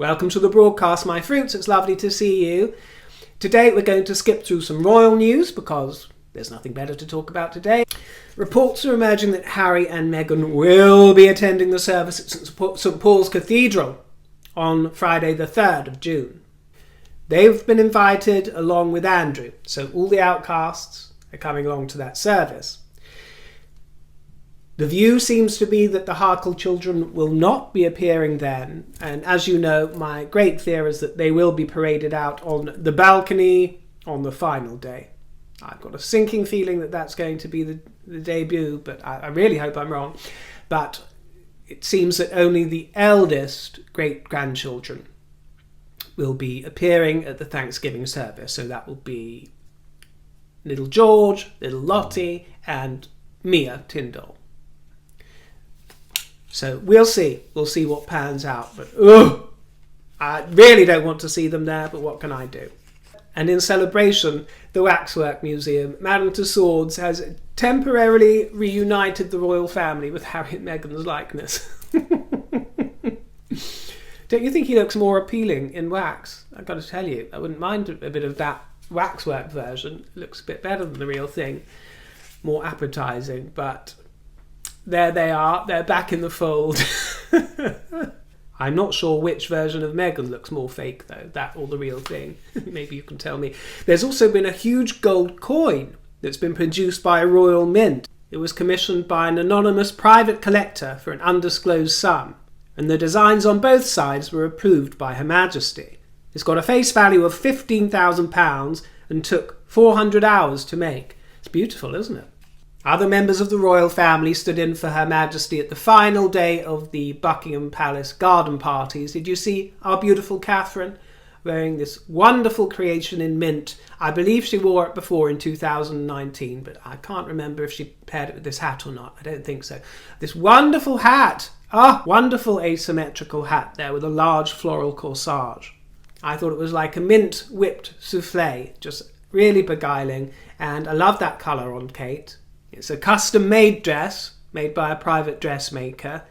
Welcome to the broadcast, my fruits. It's lovely to see you. Today we're going to skip through some royal news because there's nothing better to talk about today. Reports are emerging that Harry and Meghan will be attending the service at St Paul's Cathedral on Friday the 3rd of June. They've been invited along with Andrew, so all the outcasts are coming along to that service. The view seems to be that the Harkle children will not be appearing then, and as you know, my great fear is that they will be paraded out on the balcony on the final day. I've got a sinking feeling that that's going to be the debut, but I really hope I'm wrong. But it seems that only the eldest great-grandchildren will be appearing at the Thanksgiving service, so that will be little George, little Lottie, and Mia Tyndall. So we'll see. We'll see what pans out. But I really don't want to see them there, but what can I do? And in celebration, the Waxwork Museum, Madame Tussauds, has temporarily reunited the royal family with Harry and Meghan's likeness. Don't you think he looks more appealing in wax? I've got to tell you, I wouldn't mind a bit of that waxwork version. It looks a bit better than the real thing. More appetising, but there they are, they're back in the fold. I'm not sure which version of Meghan looks more fake though, that or the real thing. Maybe you can tell me. There's also been a huge gold coin that's been produced by a royal mint. It was commissioned by an anonymous private collector for an undisclosed sum, and the designs on both sides were approved by Her Majesty. It's got a face value of £15,000 and took 400 hours to make. It's beautiful, isn't it? Other members of the royal family stood in for Her Majesty at the final day of the Buckingham Palace garden parties. Did you see our beautiful Catherine wearing this wonderful creation in mint? I believe she wore it before in 2019, but I can't remember if she paired it with this hat or not. I don't think so. This wonderful hat. Wonderful asymmetrical hat there with a large floral corsage. I thought it was like a mint whipped souffle, just really beguiling, and I love that colour on Kate. It's a custom-made dress, made by a private dressmaker.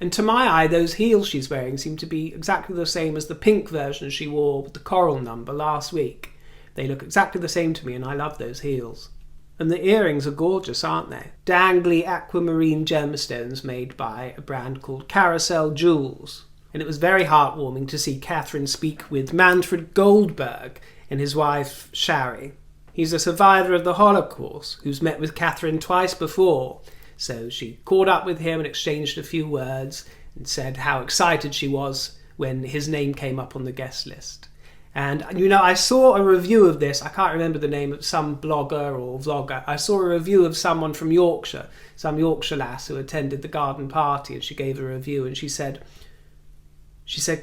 And to my eye, those heels she's wearing seem to be exactly the same as the pink version she wore with the coral number last week. They look exactly the same to me, and I love those heels. And the earrings are gorgeous, aren't they? Dangly aquamarine gemstones made by a brand called Carousel Jewels. And it was very heartwarming to see Catherine speak with Manfred Goldberg and his wife, Shari. He's a survivor of the Holocaust who's met with Catherine twice before. So she caught up with him and exchanged a few words and said how excited she was when his name came up on the guest list. And, you know, I saw a review of this. I can't remember the name of some blogger or vlogger. I saw a review of someone from Yorkshire, some Yorkshire lass who attended the garden party, and she gave a review and she said,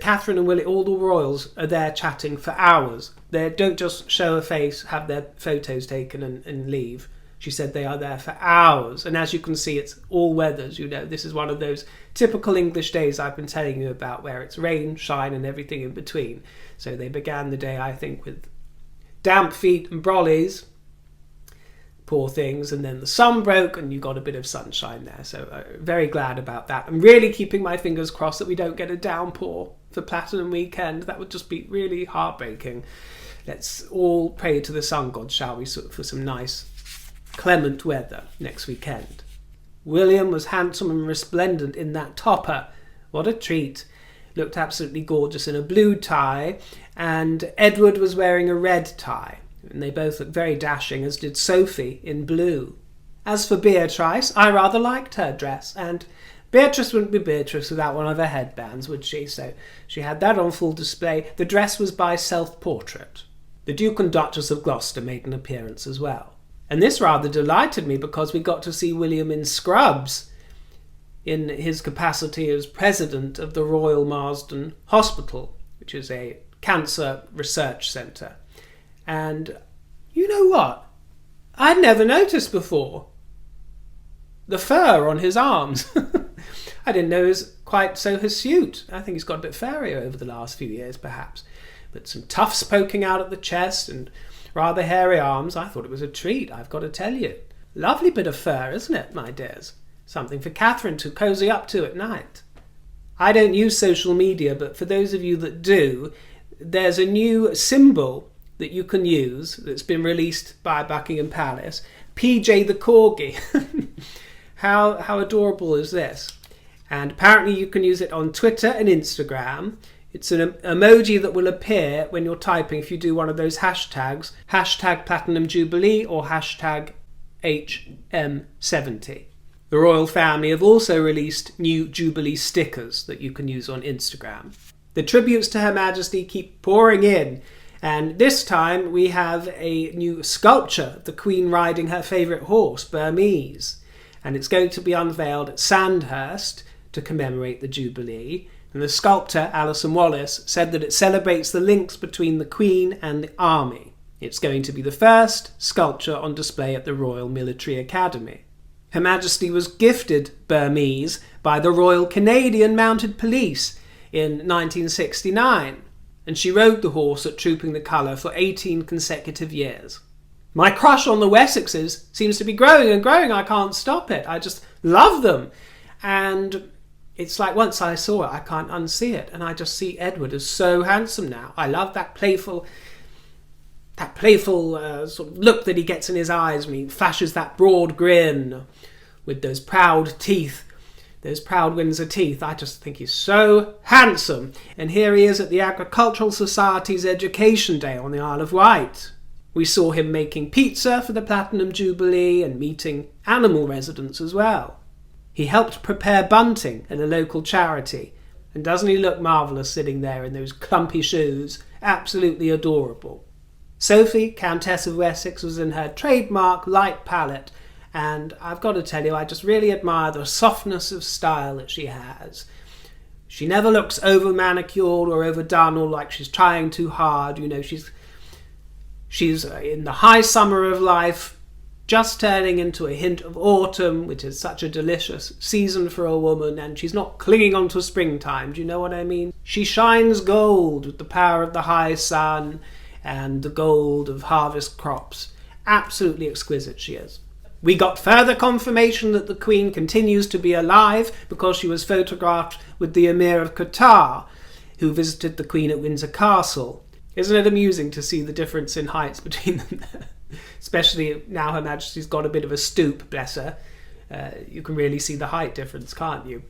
Catherine and Willie, all the royals are there chatting for hours. They don't just show a face, have their photos taken and leave. She said they are there for hours. And as you can see, it's all weathers. You know, this is one of those typical English days I've been telling you about where it's rain, shine and everything in between. So they began the day, I think, with damp feet and brollies. Poor things. And then the sun broke and you got a bit of sunshine there. So very glad about that. I'm really keeping my fingers crossed that we don't get a downpour for Platinum Weekend. That would just be really heartbreaking. Let's all pray to the sun god, shall we, for some nice clement weather next weekend. William was handsome and resplendent in that topper. What a treat. Looked absolutely gorgeous in a blue tie, and Edward was wearing a red tie. And they both looked very dashing, as did Sophie in blue. As for Beatrice, I rather liked her dress, and Beatrice wouldn't be Beatrice without one of her headbands, would she? So she had that on full display. The dress was by self-portrait. The Duke and Duchess of Gloucester made an appearance as well. And this rather delighted me because we got to see William in scrubs in his capacity as president of the Royal Marsden Hospital, which is a cancer research centre. And you know what? I'd never noticed before. The fur on his arms. I didn't know it was quite so hirsute. I think he's got a bit furrier over the last few years, perhaps. But some tufts poking out at the chest and rather hairy arms. I thought it was a treat, I've got to tell you. Lovely bit of fur, isn't it, my dears? Something for Catherine to cosy up to at night. I don't use social media, but for those of you that do, there's a new symbol that you can use that's been released by Buckingham Palace. PJ the Corgi. How adorable is this? And apparently you can use it on Twitter and Instagram. It's an emoji that will appear when you're typing if you do one of those hashtags, hashtag Platinum Jubilee or hashtag HM70. The royal family have also released new Jubilee stickers that you can use on Instagram. The tributes to Her Majesty keep pouring in, and this time we have a new sculpture of the Queen riding her favourite horse, Burmese, and it's going to be unveiled at Sandhurst to commemorate the Jubilee. And the sculptor, Alison Wallace, said that it celebrates the links between the Queen and the Army. It's going to be the first sculpture on display at the Royal Military Academy. Her Majesty was gifted Burmese by the Royal Canadian Mounted Police in 1969, and she rode the horse at Trooping the Colour for 18 consecutive years. My crush on the Wessexes seems to be growing and growing. I can't stop it. I just love them. And it's like once I saw it, I can't unsee it. And I just see Edward as so handsome now. I love that playful sort of look that he gets in his eyes when he flashes that broad grin with those proud teeth, those proud Windsor teeth. I just think he's so handsome. And here he is at the Agricultural Society's Education Day on the Isle of Wight. We saw him making pizza for the Platinum Jubilee and meeting animal residents as well. He helped prepare bunting at a local charity. And doesn't he look marvellous sitting there in those clumpy shoes? Absolutely adorable. Sophie, Countess of Wessex, was in her trademark light palette, and I've got to tell you, I just really admire the softness of style that she has. She never looks over manicured or overdone or like she's trying too hard. You know, she's in the high summer of life, just turning into a hint of autumn, which is such a delicious season for a woman, and she's not clinging on to springtime. Do you know what I mean? She shines gold with the power of the high sun and the gold of harvest crops. Absolutely exquisite she is. We got further confirmation that the Queen continues to be alive because she was photographed with the Emir of Qatar, who visited the Queen at Windsor Castle. Isn't it amusing to see the difference in heights between them there? Especially now Her Majesty's got a bit of a stoop, bless her. You can really see the height difference, can't you?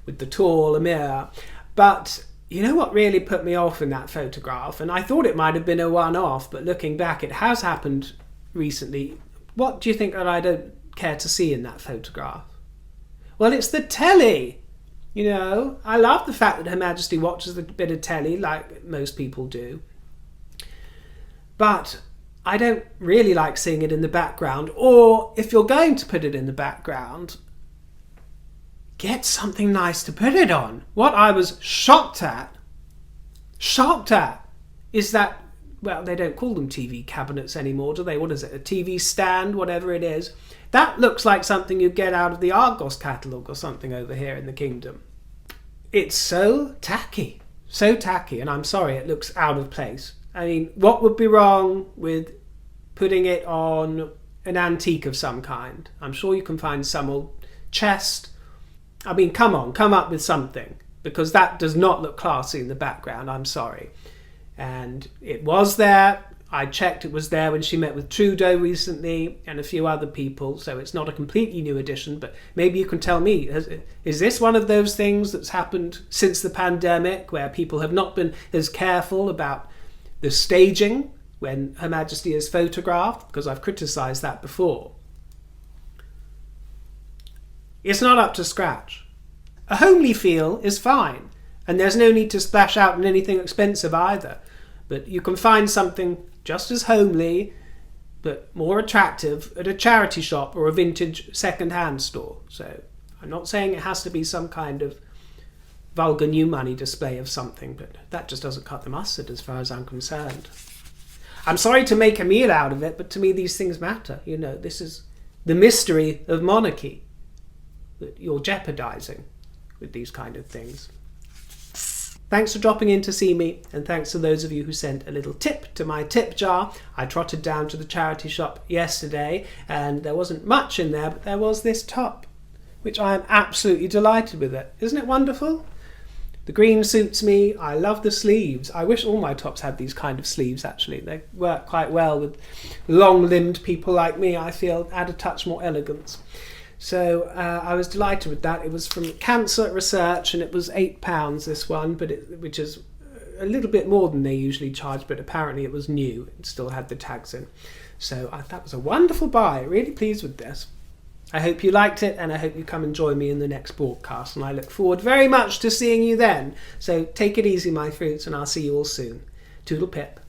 With the tall Emir. But you know what really put me off in that photograph? And I thought it might have been a one-off, but looking back, it has happened recently. What do you think that I don't care to see in that photograph? Well, it's the telly. You know, I love the fact that Her Majesty watches a bit of telly, like most people do. But I don't really like seeing it in the background. Or if you're going to put it in the background, get something nice to put it on. What I was shocked at, is that, well, they don't call them TV cabinets anymore, do they? What is it? A TV stand, whatever it is. That looks like something you get out of the Argos catalogue or something over here in the kingdom. It's so tacky, and I'm sorry, it looks out of place. I mean, what would be wrong with putting it on an antique of some kind? I'm sure you can find some old chest. I mean, come up with something, because that does not look classy in the background, I'm sorry. And it was there. I checked, it was there when she met with Trudeau recently and a few other people, so it's not a completely new addition, but maybe you can tell me, is this one of those things that's happened since the pandemic where people have not been as careful about the staging when Her Majesty is photographed? Because I've criticised that before. It's not up to scratch. A homely feel is fine, and there's no need to splash out in anything expensive either. But you can find something just as homely, but more attractive at a charity shop or a vintage second-hand store. So I'm not saying it has to be some kind of vulgar new money display of something, but that just doesn't cut the mustard as far as I'm concerned. I'm sorry to make a meal out of it, but to me these things matter. You know, this is the mystery of monarchy that you're jeopardising with these kind of things. Thanks for dropping in to see me, and thanks to those of you who sent a little tip to my tip jar. I trotted down to the charity shop yesterday and there wasn't much in there, but there was this top, which I am absolutely delighted with it. Isn't it wonderful? The green suits me. I love the sleeves. I wish all my tops had these kind of sleeves, actually. They work quite well with long-limbed people like me. I feel add a touch more elegance. So I was delighted with that. It was from Cancer Research, and it was £8, this one, which is a little bit more than they usually charge, but apparently it was new. It still had the tags in. So that was a wonderful buy. Really pleased with this. I hope you liked it, and I hope you come and join me in the next broadcast, and I look forward very much to seeing you then. So take it easy, my fruits, and I'll see you all soon. Toodle pip.